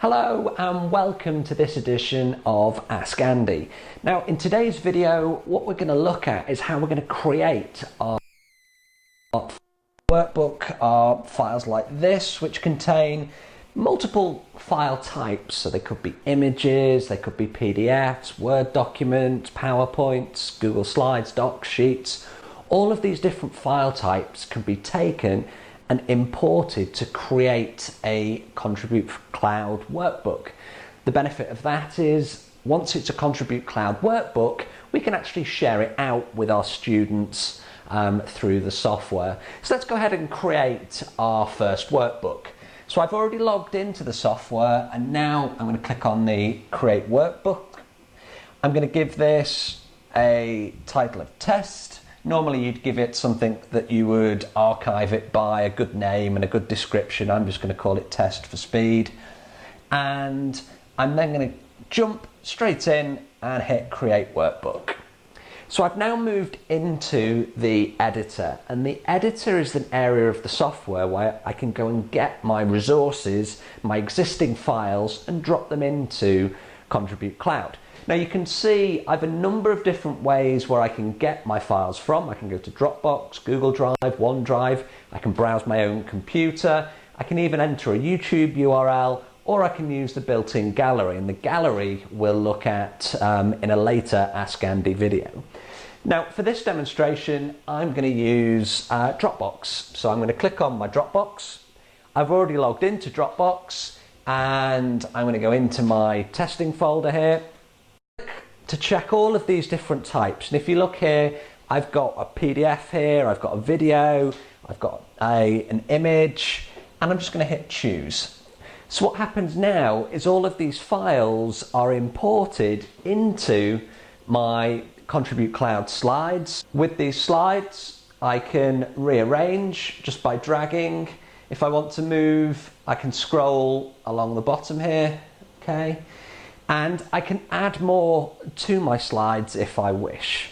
Hello and welcome to this edition of Ask Andy. Now in today's video what we're going to look at is how we're going to create our workbook, our files like this which contain multiple file types. So they could be images, they could be PDFs, Word documents, PowerPoints, Google Slides, Docs, Sheets. All of these different file types can be taken and imported to create a Contribute Cloud workbook. The benefit of that is once it's a Contribute Cloud workbook, we can actually share it out with our students through the software. So let's go ahead and create our first workbook. So I've already logged into the software and now I'm going to click on the Create Workbook. I'm going to give this a title of Test. Normally you'd give it something that you would archive it by, a good name and a good description. I'm just going to call it Test for speed. And I'm then going to jump straight in and hit Create Workbook. So I've now moved into the editor, and the editor is an area of the software where I can go and get my resources, my existing files, and drop them into Contribute Cloud. Now you can see I have a number of different ways where I can get my files from. I can go to Dropbox, Google Drive, OneDrive, I can browse my own computer, I can even enter a YouTube URL, or I can use the built-in gallery, and the gallery we'll look at in a later Ask Andy video. Now for this demonstration I'm going to use Dropbox. So I'm going to click on my Dropbox. I've already logged into Dropbox and I'm going to go into my testing folder here to check all of these different types. And if you look here, I've got a PDF here, I've got a video, I've got an image, and I'm just going to hit choose. So what happens now is all of these files are imported into my Contribute Cloud slides. With these slides, I can rearrange just by dragging. If I want to move, I can scroll along the bottom here, okay? And I can add more to my slides if I wish.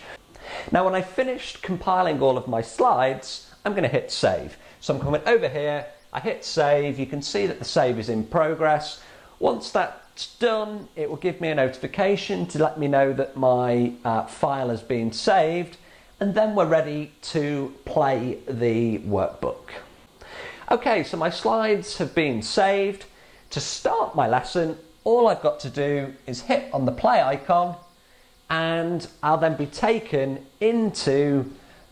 Now when I've finished compiling all of my slides, I'm going to hit save. So I'm coming over here, I hit save, you can see that the save is in progress. Once that's done, it will give me a notification to let me know that my file has been saved, and then we're ready to play the workbook. Okay, so my slides have been saved. To start my lesson, all I've got to do is hit on the play icon and I'll then be taken into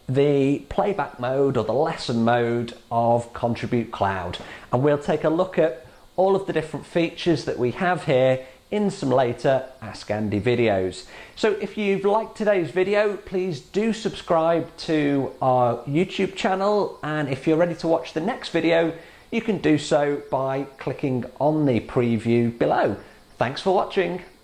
the playback mode or the lesson mode of Contribute Cloud, and we'll take a look at all of the different features that we have here in some later Ask Andy videos. So if you've liked today's video, please do subscribe to our YouTube channel, and if you're ready to watch the next video, you can do so by clicking on the preview below. Thanks for watching.